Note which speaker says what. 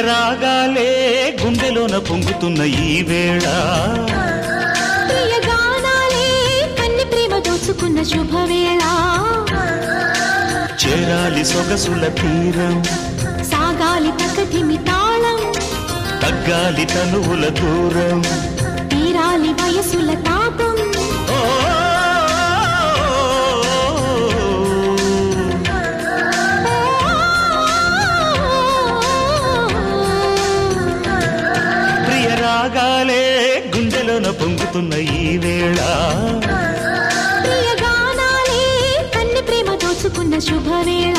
Speaker 1: రాగాలే గుండెలోన పొంగుతున్న ఈ వేళ
Speaker 2: ప్రియ గానాలే కన్ని ప్రేమ దోచుకున్న శుభవేళ
Speaker 1: చేరాలి సొగసుల తీరం
Speaker 2: సాగాలి తకటిమి తాళం
Speaker 1: తగ్గాలి తనువుల దూరం
Speaker 2: తీరాలి వయసుల తాపం
Speaker 1: రాగాలే గుండెలోన పొంగుతున్న ఈ వేళ
Speaker 2: ప్రియ గానాలే కన్ని ప్రేమ దోచుకున్న శుభవేళ